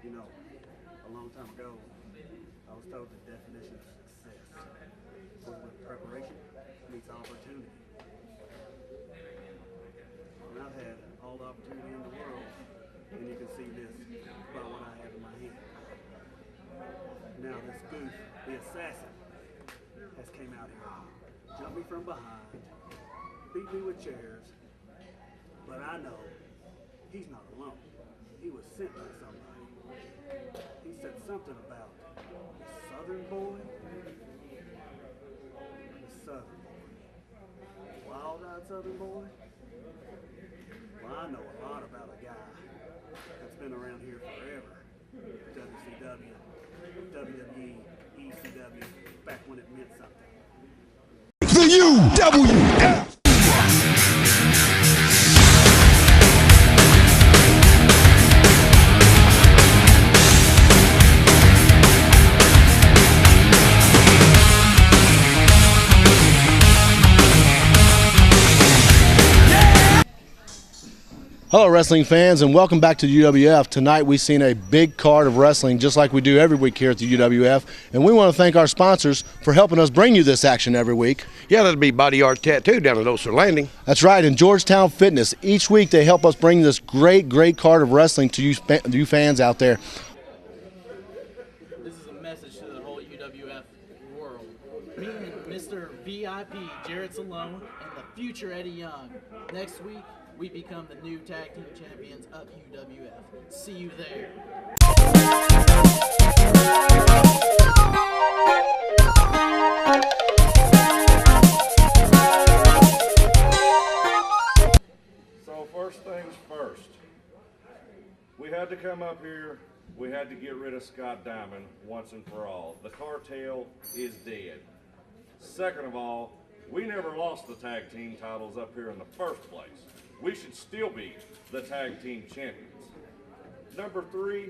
You know, a long time ago, I was told the definition of success was when preparation meets opportunity. And I've had all the opportunity in the world, and you can see this by what I have in my hand. Now this goof, the assassin, has came out here, jumped me from behind, beat me with chairs, but I know he's not alone. He was sent by somebody. He said something about the Southern boy. The Southern boy. Wild-eyed Southern boy? Well, I know a lot about a guy that's been around here forever. WCW, WWE, ECW, back when it meant something. The UWF! Hello wrestling fans, and welcome back to the UWF. Tonight we've seen a big card of wrestling just like we do every week here at the UWF, and we want to thank our sponsors for helping us bring you this action every week. Yeah, that'd be Body Art Tattoo down at Oster Landing. That's right, and Georgetown Fitness. Each week they help us bring this great card of wrestling to you fans out there. This is a message to the whole UWF world. Me and Mr. VIP, Jarrett Salone, and the future Eddie Young. Next week, we become the new tag team champions of UWF. See you there. So first things first, we had to come up here, we had to get rid of Scott Diamond once and for all. The cartel is dead. Second of all, we never lost the tag team titles up here in the first place. We should still be the tag team champions. Number three,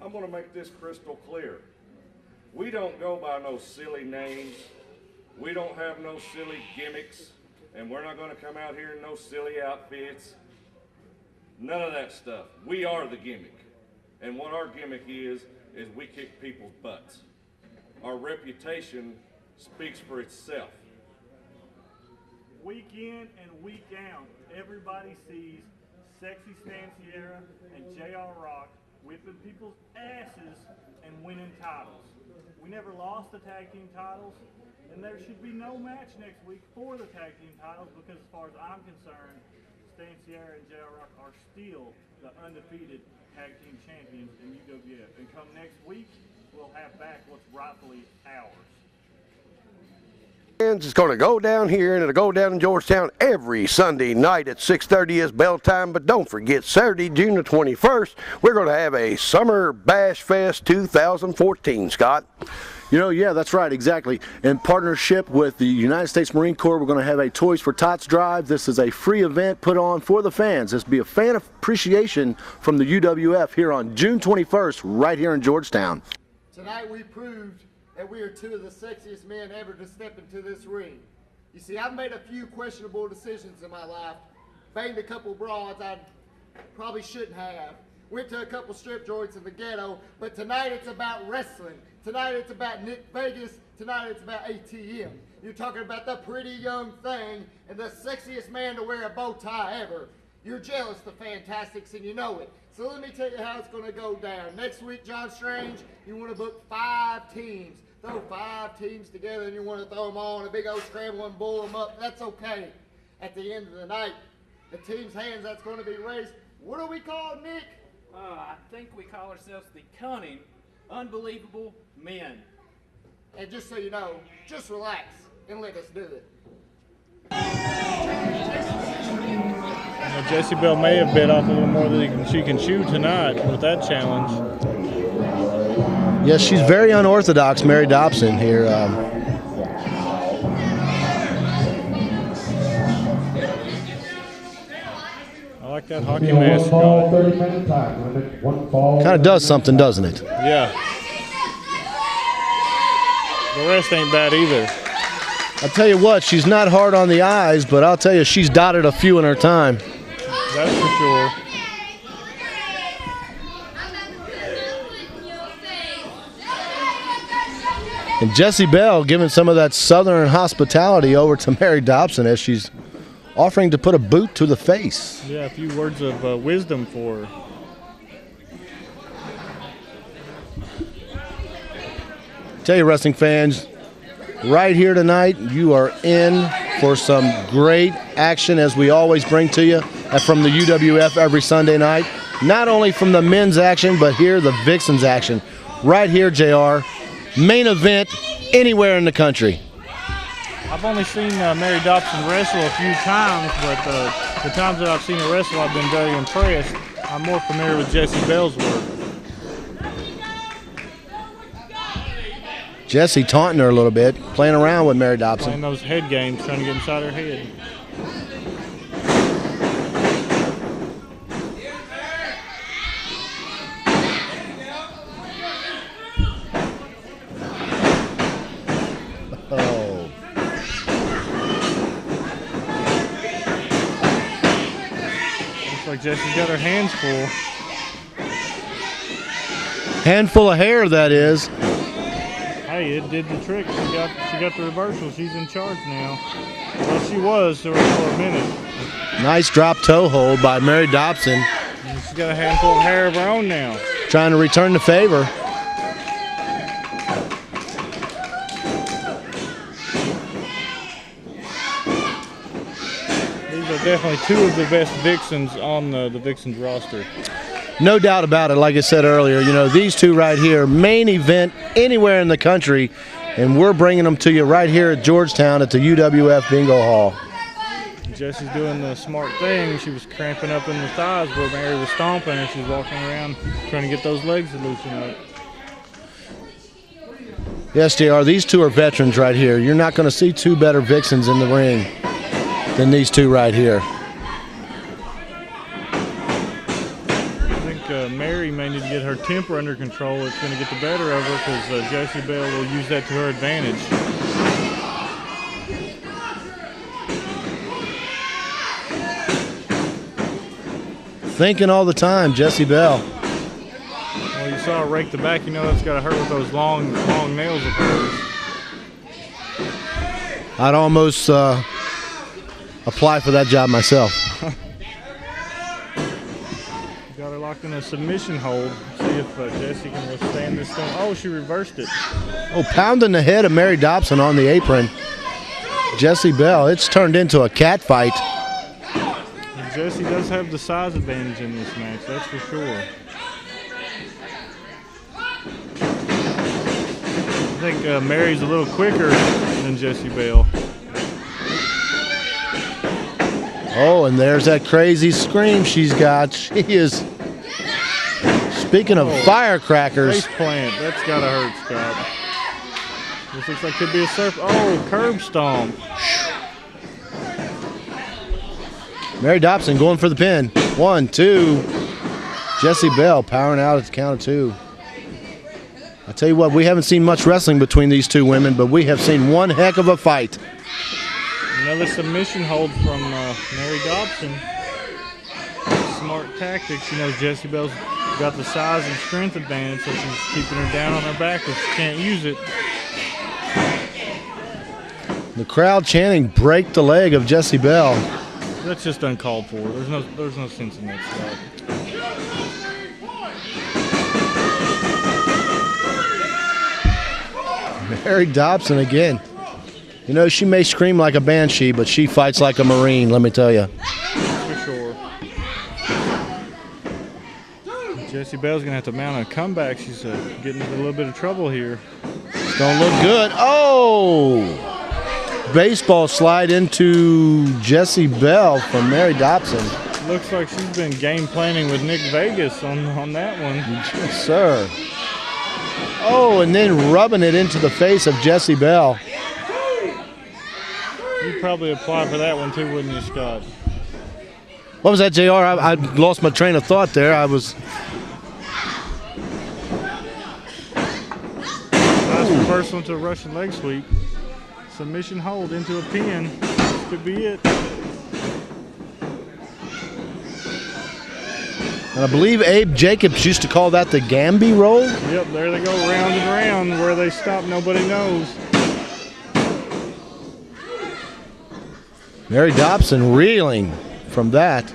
I'm gonna make this crystal clear. We don't go by no silly names. We don't have no silly gimmicks, and we're not gonna come out here in no silly outfits. None of that stuff. We are the gimmick. And what our gimmick is we kick people's butts. Our reputation speaks for itself. Week in and week out, everybody sees Sexy Stanciera and JR Rock whipping people's asses and winning titles. We never lost the tag team titles, and there should be no match next week for the tag team titles because as far as I'm concerned, Stanciera and JR Rock are still the undefeated tag team champions in UWF. And come next week, we'll have back what's rightfully ours. It's going to go down here, and it'll go down in Georgetown every Sunday night at 6:30 is bell time. But don't forget, Saturday, June the 21st, we're going to have a Summer Bash Fest 2014, Scott. You know, yeah, that's right, exactly. In partnership with the United States Marine Corps, we're going to have a Toys for Tots drive. This is a free event put on for the fans. This will be a fan appreciation from the UWF here on June 21st, right here in Georgetown. Tonight we proved that we are two of the sexiest men ever to step into this ring. You see, I've made a few questionable decisions in my life. Banged a couple broads I probably shouldn't have. Went to a couple strip joints in the ghetto, but tonight it's about wrestling. Tonight it's about Nick Vegas. Tonight it's about ATM. You're talking about the pretty young thing and the sexiest man to wear a bow tie ever. You're jealous, the Fantastics, and you know it. So let me tell you how it's going to go down. Next week, John Strange, you want to book 5 teams. Throw 5 teams together and you want to throw them all in a big old scramble and bull them up. That's okay. At the end of the night, the team's hands that's going to be raised. What do we call it, Nick? I think we call ourselves the Cunning, Unbelievable Men. And just so you know, just relax and let us do it. Well, Jessie Bell may have bit off a little more than she can chew tonight with that challenge. Yes, she's very unorthodox, Mary Dobson here. I like that hockey mask. Kind of does something, doesn't it? Yeah. The rest ain't bad either. I'll tell you what, she's not hard on the eyes, but I'll tell you, she's dotted a few in her time. That's for sure. And Jessie Bell giving some of that southern hospitality over to Mary Dobson as she's offering to put a boot to the face. Yeah, a few words of wisdom for her. Tell you, wrestling fans, right here tonight, you are in for some great action as we always bring to you from the UWF every Sunday night. Not only from the men's action, but here the Vixens action. Right here, JR. Main event anywhere in the country. I've only seen Mary Dobson wrestle a few times, but the times that I've seen her wrestle, I've been very impressed. I'm more familiar with Jessie Bell's work. Jessie taunting her a little bit, playing around with Mary Dobson. Playing those head games, trying to get inside her head. Oh. Looks like Jessie's got her hands full. Handful of hair, that is. Hey, it did the trick. She got the reversal. She's in charge now. Well, she was for a minute. Nice drop toe hold by Mary Dobson. And she's got a handful of hair of her own now. Trying to return the favor. These are definitely two of the best Vixens on the Vixens roster. No doubt about it. Like I said earlier, you know, these two right here, main event anywhere in the country, and we're bringing them to you right here at Georgetown at the UWF Bingo Hall. Jessie's doing the smart thing. She was cramping up in the thighs where Mary was stomping, and she's walking around trying to get those legs to loosen up. Yes, JR, these two are veterans right here. You're not going to see two better Vixens in the ring than these two right here. Mary may need to get her temper under control. It's going to get the better of her because Jessie Bell will use that to her advantage. Thinking all the time, Jessie Bell. Well, you saw her rake the back. You know that's got to hurt with those long nails of hers. I'd almost apply for that job myself. Got her locked in a submission hold. See if Jessie can withstand this thing. Oh, she reversed it. Oh, pounding the head of Mary Dobson on the apron. Jessie Bell, it's turned into a cat fight. And Jessie does have the size advantage in this match, that's for sure. I think Mary's a little quicker than Jessie Bell. Oh, and there's that crazy scream she's got. She is, speaking of firecrackers. Face plant, that's gotta hurt, Scott. This looks like could be a surf. Oh, curb stomp. Mary Dobson going for the pin. 1, 2. Jessie Bell powering out at the count of 2. I tell you what, we haven't seen much wrestling between these two women, but we have seen one heck of a fight. Another submission hold from Mary Dobson. Smart tactics. She knows Jessie Bell's got the size and strength advantage, so she's keeping her down on her back if she can't use it. The crowd chanting, "Break the leg of Jessie Bell." That's just uncalled for. There's no sense in that stuff. Mary Dobson again. You know, she may scream like a banshee, but she fights like a Marine, let me tell you. For sure. Jessie Bell's going to have to mount a comeback. She's getting into a little bit of trouble here. It's going to look good. Oh! Baseball slide into Jessie Bell from Mary Dobson. Looks like she's been game planning with Nick Vegas on that one. Yes, sir. Oh, and then rubbing it into the face of Jessie Bell. You'd probably apply for that one too, wouldn't you, Scott? What was that, JR? I lost my train of thought there. I was... Nice reversal into a Russian leg sweep. Submission hold into a pin. This could be it. And I believe Abe Jacobs used to call that the Gamby roll. Yep, there they go, round and round. Where they stop, nobody knows. Mary Dobson reeling from that.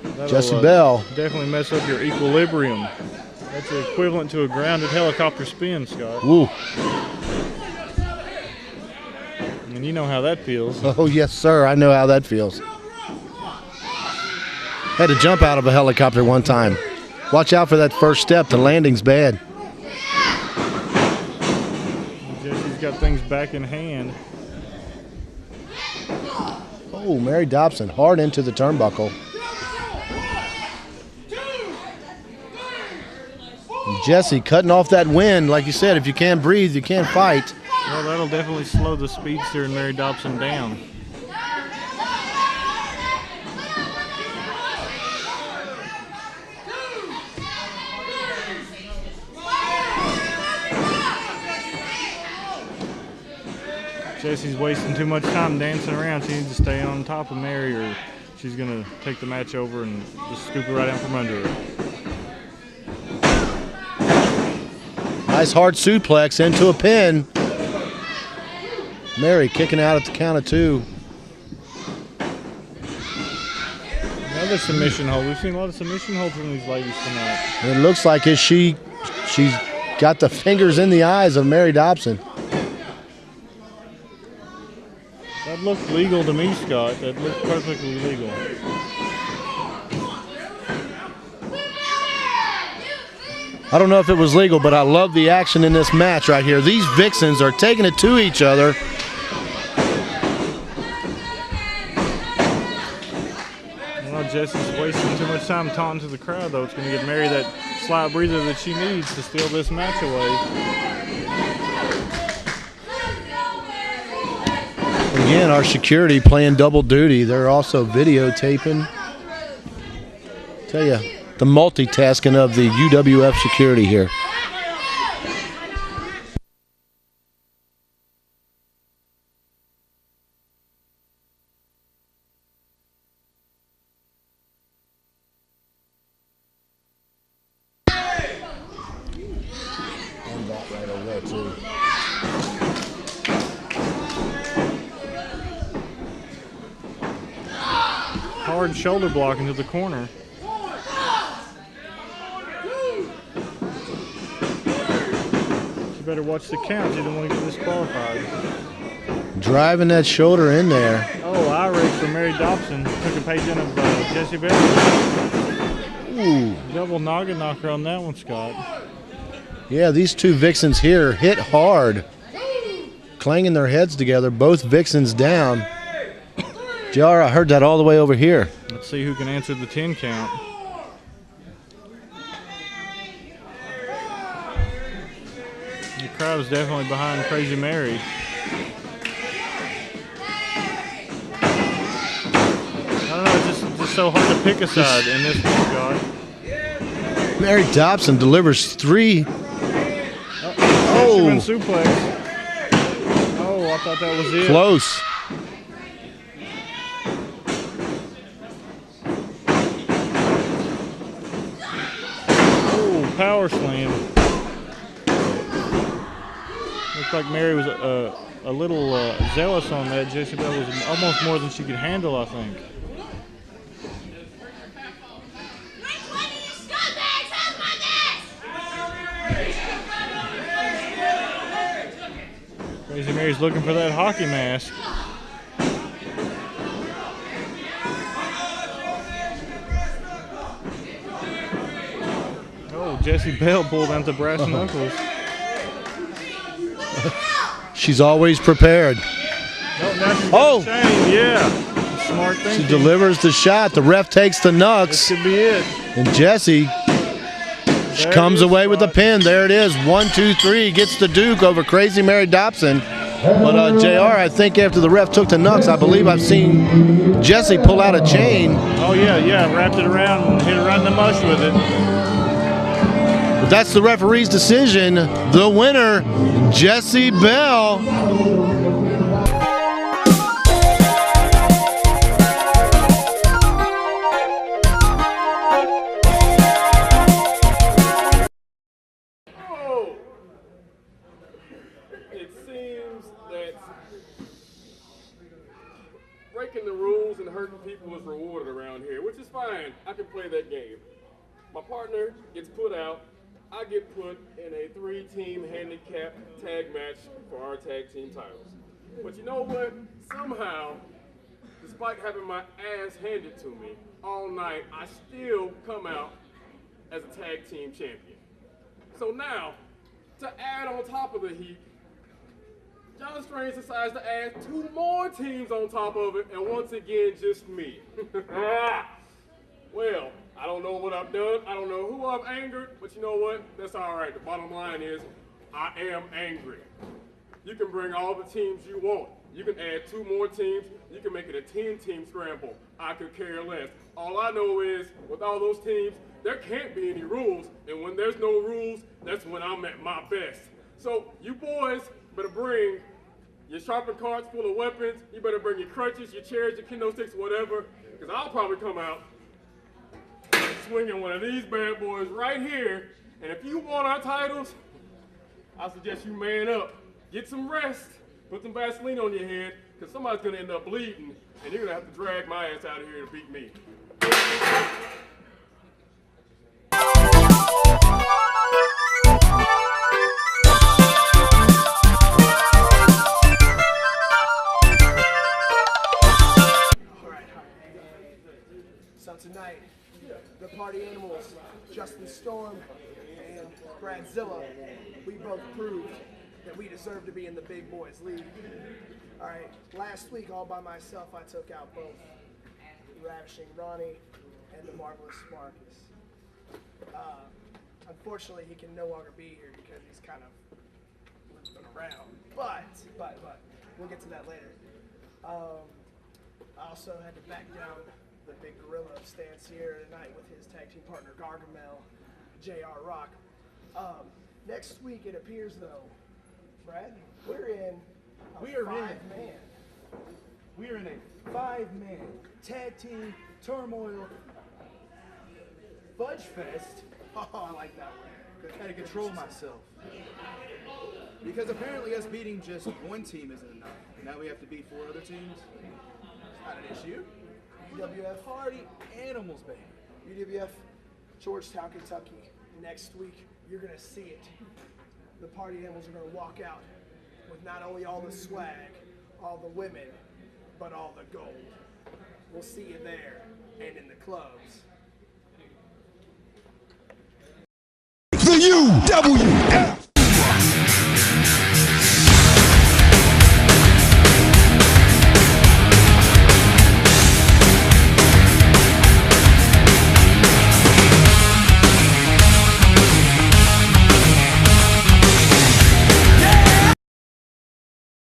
That'll, Jesse Bell. Definitely mess up your equilibrium. That's equivalent to a grounded helicopter spin, Scott. Woo. And you know how that feels. Oh, yes, sir. I know how that feels. Had to jump out of a helicopter one time. Watch out for that first step. The landing's bad. Jesse's got things back in hand. Oh, Mary Dobson hard into the turnbuckle. And Jesse cutting off that wind. Like you said, if you can't breathe, you can't fight. Well, that'll definitely slow the speedster and Mary Dobson down. Jesse's wasting too much time dancing around. She needs to stay on top of Mary or she's going to take the match over and just scoop it right out from under her. Nice hard suplex into a pin. Mary kicking out at the count of 2. Another submission hold. We've seen a lot of submission holds from these ladies tonight. And it looks like she's got the fingers in the eyes of Mary Dobson. That looked legal to me, Scott. That looked perfectly legal. I don't know if it was legal, but I love the action in this match right here. These Vixens are taking it to each other. Well, Jesse's wasting too much time taunting to the crowd, though. It's going to give Mary that slight breather that she needs to steal this match away. Again, our security playing double duty. They're also videotaping. Tell you, the multitasking of the UWF security here. And that right over there too. Hard shoulder block into the corner. You better watch the count. You don't want to get disqualified. Driving that shoulder in there. Oh, eye rake for Mary Dobson. Took a page in of Jesse Bell. Ooh. Double noggin knocker on that one, Scott. Yeah, these two Vixens here hit hard. Clanging their heads together. Both Vixens down. JR, I heard that all the way over here. Let's see who can answer the 10 count. The crowd is definitely behind Crazy Mary. I don't know, it's just so hard to pick a side in this one, Scott. Mary Dobson delivers 3. Fisherman suplex. Oh, I thought that was it. Close. Power slam. Looks like Mary was a little zealous on that. Jesse Bell was almost more than she could handle, I think. Crazy Mary's looking for that hockey mask. Jesse Bell pulled out the brass knuckles. She's always prepared. Oh! Yeah. Smart thing. She delivers the shot. The ref takes the knucks. This could be it. And Jesse comes away with the pin. There it is. 1, 2, 3. Gets the Duke over Crazy Mary Dobson. But JR, I think after the ref took the knucks, I believe I've seen Jesse pull out a chain. Oh, yeah. Wrapped it around and hit it right in the mush with it. But that's the referee's decision. The winner, Jesse Bell. play that game. My partner gets put out. I get put in a 3-team handicap tag match for our tag team titles. But you know what? Somehow, despite having my ass handed to me all night, I still come out as a tag team champion. So now, to add on top of the heat, John Strange decides to add 2 more teams on top of it, and once again, just me. Well, I don't know what I've done. I don't know who I've angered, but you know what? That's all right. The bottom line is, I am angry. You can bring all the teams you want. You can add 2 more teams. You can make it a 10-team scramble. I could care less. All I know is, with all those teams, there can't be any rules, and when there's no rules, that's when I'm at my best. So you boys better bring your shopping carts full of weapons. You better bring your crutches, your chairs, your kendo sticks, whatever, because I'll probably come out swinging one of these bad boys right here. And if you want our titles, I suggest you man up, get some rest, put some Vaseline on your head, because somebody's going to end up bleeding, and you're going to have to drag my ass out of here to beat me. So tonight, the Party Animals, Justin Storm and Bradzilla, we both proved that we deserve to be in the Big Boys League. All right, last week all by myself I took out both Ravishing Ronnie and the Marvelous Marcus. Unfortunately, he can no longer be here because he's kind of limping around. But we'll get to that later. I also had to back down the big gorilla of Stancier tonight with his tag team partner Gargamel, J.R. Rock. Next week it appears though, Brad, we're in a five-man tag team turmoil fudge fest. Oh, I like that one. I had to control myself. Because apparently us beating just one team isn't enough. Now we have to beat 4 other teams. It's not an issue. UWF Party Animals, baby. UWF, Georgetown, Kentucky. Next week, you're going to see it. The Party Animals are going to walk out with not only all the swag, all the women, but all the gold. We'll see you there and in the clubs. The UWF.